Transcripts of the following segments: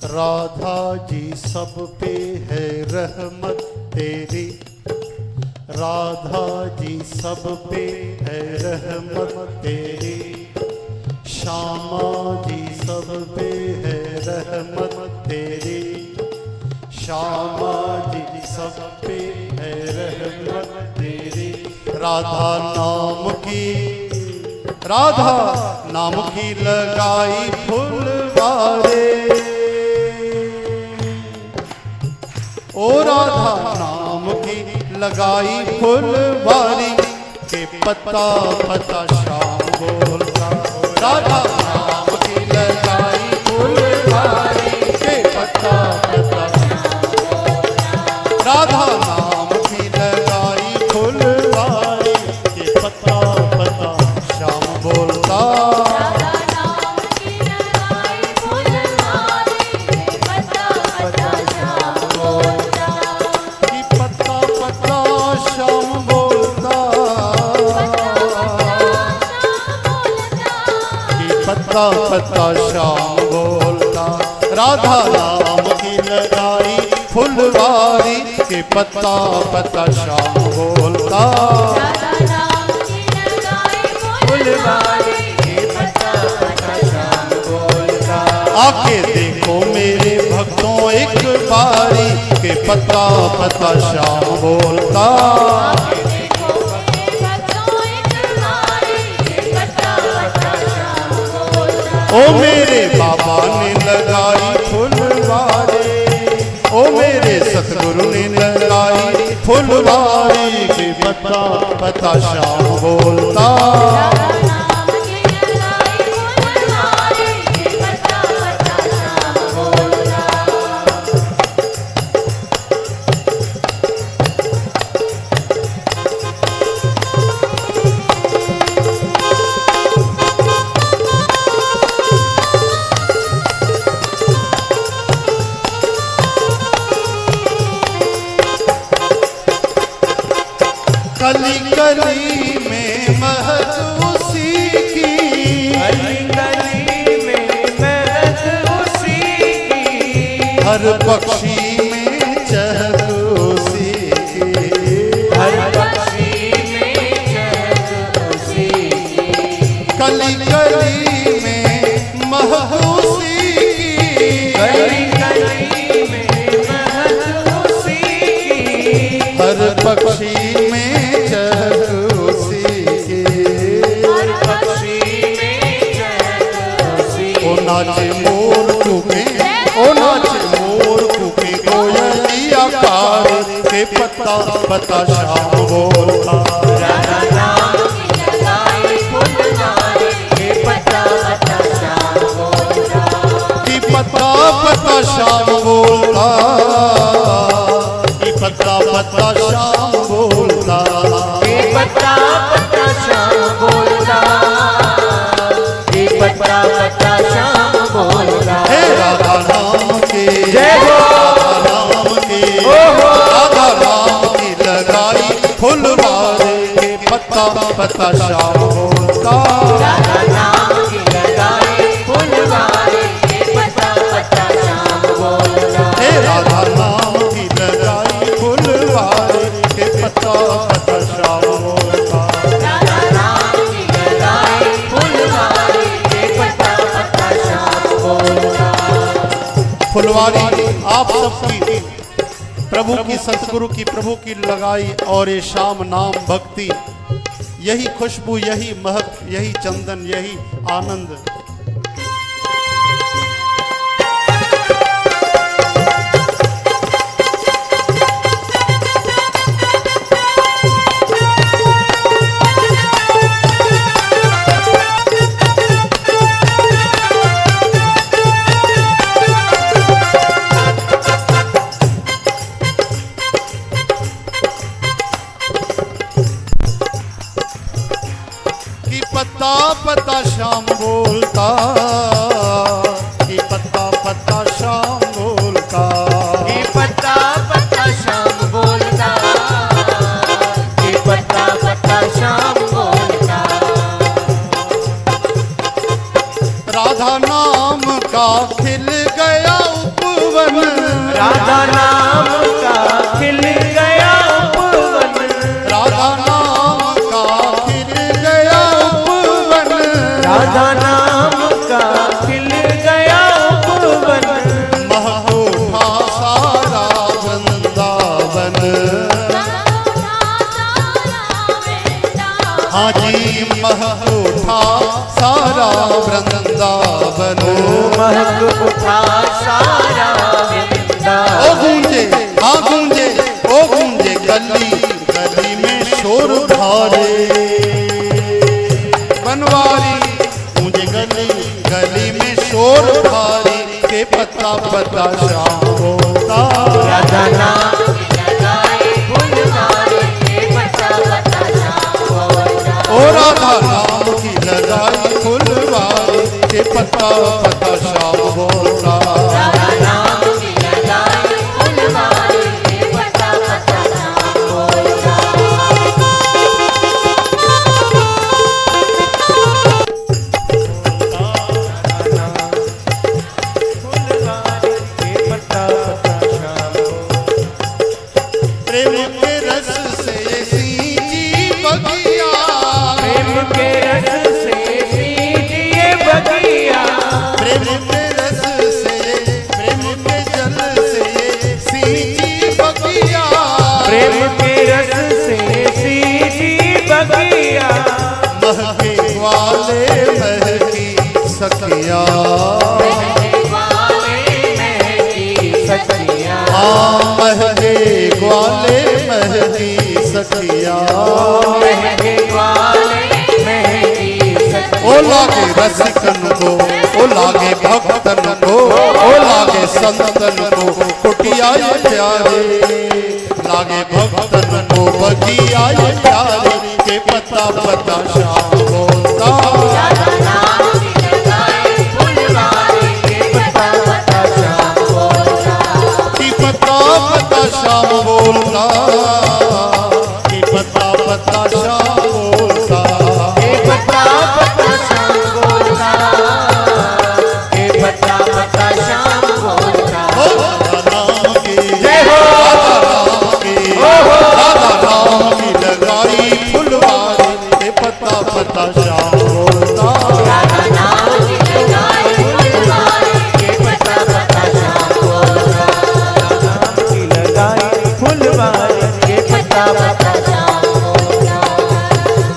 राधा जी सब पे है रहमत तेरी, राधा जी सब पे है रहमत तेरी, श्यामा जी सब पे है रहमत तेरी, श्यामा जी सब पे है रहमत तेरी। राधा नाम की लगाई फुलवारे, ओ राधा नाम की लगाई फुलवारी, के पत्ता पत्ता श्याम बोलता। राधा नाम की लगाई फुलवारी, के पत्ता पत्ता श्याम बोलता। राधा नाम की लगाई फुलवारी, के पत्ता पत्ता श्याम बोलता। पत्ता पत्ता श्याम बोलता। राधा नाम की लगाई फुलवारी, के पत्ता पत्ता श्याम बोलता। राधा नाम की लगाई फुलवारी, के पत्ता पत्ता श्याम बोलता। आके देखो मेरे भक्तों एक बारी, के पत्ता पत्ता श्याम बोलता। ओ मेरे बाबा ने लगाई फुलवारी, ओ मेरे सतगुरु ने लगाई फुलवारी, के पत्ता पत्ता श्याम बोलता। कली कली में महक उसी की, कली कली में महक उसी की, हर पक्षी में चहक उसी की, हर पक्षी में चहक उसी की। कली कली में महक उसी की, कली कली में महक उसी की, हर पक्षी नाचे मोर कूके, ओ नाचे मोर कूके, कोयलिया कार, के पत्ता पत्ता श्याम बोलता। राधा नाम की लगाई फुलवारी, के पत्ता पत्ता श्याम बोलता। कि पत्ता पत्ता श्याम बोलता, कि पत्ता पत्ता श्याम बोलता, कि पत्ता पत्ता श्याम बोलता, कि पत्ता पत्ता श्याम बोलता। हे राधा नाम की जय हो, राधा नाम की, राधा नाम की लगाई फुलवारी, के पत्ता पत्ता श्याम बोलता। राधा नाम की लगाई फुलवारी, के पत्ता पत्ता श्याम बोलता। हे राधा नाम की लगाई फुलवारी, के पत्ता पत्ता श्याम बोलता। राधा नाम की लगाई फुलवारी, के पत्ता पत्ता श्याम बोलता। फुलवारी आप सबकी प्रभु की, सतगुरु की, प्रभु की लगाई, और ये श्याम नाम भक्ति, यही खुशबू, यही महक, यही चंदन, यही आनंद। पत्ता पत्ता श्याम बोलता, कि पत्ता पत्ता श्याम बोलता, कि पत्ता पत्ता श्याम बोलता, हाँ जी महक उठा सारा वृंदावन, महक उठा सारा वृंदावन। ओ गूंजे हाँ गूंजे, ओ गूंजे गली गली में शोर भारे, बनवारी गूंजे गली गली में शोर भारी, के पता पता शाम बोलता राधा नाम ओ राधा नाम की लगाई फुलवारी, के पता पता शाम बोलता। राधा नाम की लगाई फुलवारी, के पता पता शाम बोलता। प्रेम के रस से सींची बगिया, प्रेम के रस से सींचिए बगिया, प्रेम के रस से प्रेम के जल से सींची बगिया, प्रेम के रस से सींची बगिया। महके वाले महकी सखिया, हाँ महके ग्वाले महकी सखिया, ओ लागे रसिकन को, ओ लागे भक्तन को, ओ लागे संतन को कुटिया प्यारे, लागे भक्तन को बगिया प्यारे, के पता पता शाम बोलता। शाम बोलता, कि पता पता शाम बोलता, के पता पता शाम बोलता, के पता पता शाम बोलता। ओ राधा नाम की जय हो, राधा नाम की, राधा नाम की लगाई फुलवारी, के पता पता शाम बोलता। राधा नाम की लगाई फुलवारी, के पता पता शाम बोलता। नाम की लगाई फुलवारी, के पता पता शाम बोलता।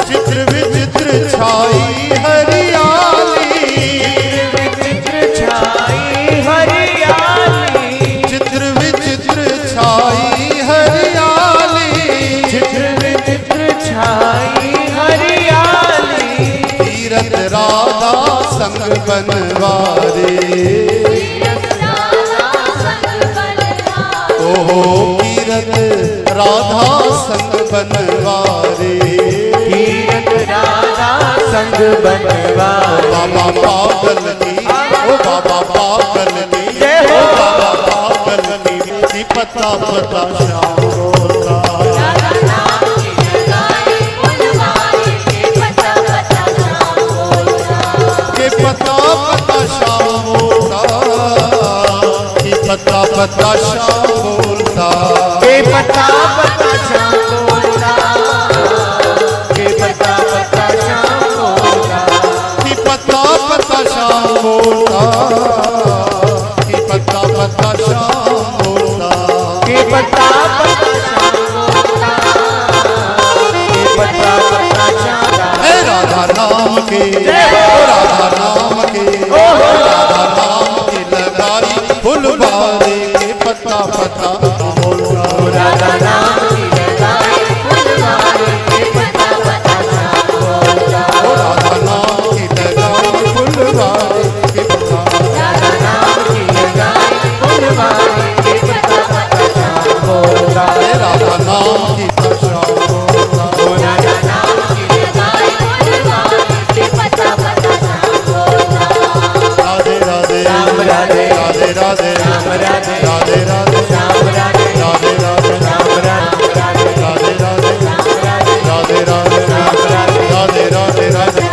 चित्र विचित्र छाई हरियाली, विचित्र छाई हरियाली, चित्र विचित्र छाई हरियाली, चित्र विचित्र छाई हरियाली। तीरथ राधा संग बनवारे, ओहो तीरथ राधा संग बनवारे, तीरथ राधा संग बनवारे। बाबा पागल की, ओ बाबा पागल की, जय हो। ओ बाबा पागल की, पता पता शाम बोलता। राधा नाम की लगाई फुलवारी, के पता पता शाम बोलता। के पता पता शाम बोलता, कि पता पता शाम बोलता, के पता पता शाम बोलता, के पता पता शाम बोलता। कि पता पता शाम बोलता, कि पता पता शाम बोलता, के पता पता शाम बोलता, के पता पता शाम। हे राधा नाम की, ओ राधा नाम की, ओ राधा नाम की लगाई फुलवारी, के पता पता बोलता। राधा नाम की लगाई फुलवारी, के पता पता शाम बोलता। ओ राधा नाम की लगाई फुलवारी, के पता। राधा नाम की लगाई फुलवारी, के पता पता शाम बोलता। हे राधा नाम की शाम बोलता। राधा नाम की लगाई फुलवारी, के पता पता शाम बोलता। राधे राधे राम राधे, राधे राधे राम राधे, राधे राधे राम राधे, राधे राधे राम राधे, राधे राधे राम राधे, राधे राधे राम राधे, राधे राधे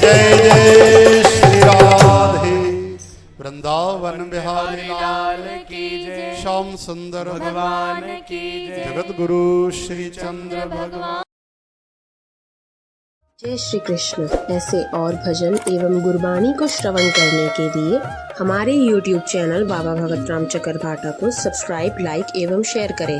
जय जय श्री राधे। वृंदावन बिहारी लाल की जय, श्याम सुंदर भगवान की जय। जगत गुरु श्री चंद्र भगवान। जय श्री कृष्ण। ऐसे और भजन एवं गुरबानी को श्रवण करने के लिए हमारे YouTube चैनल बाबा भगत राम चकरभाटा को सब्सक्राइब, लाइक एवं शेयर करें।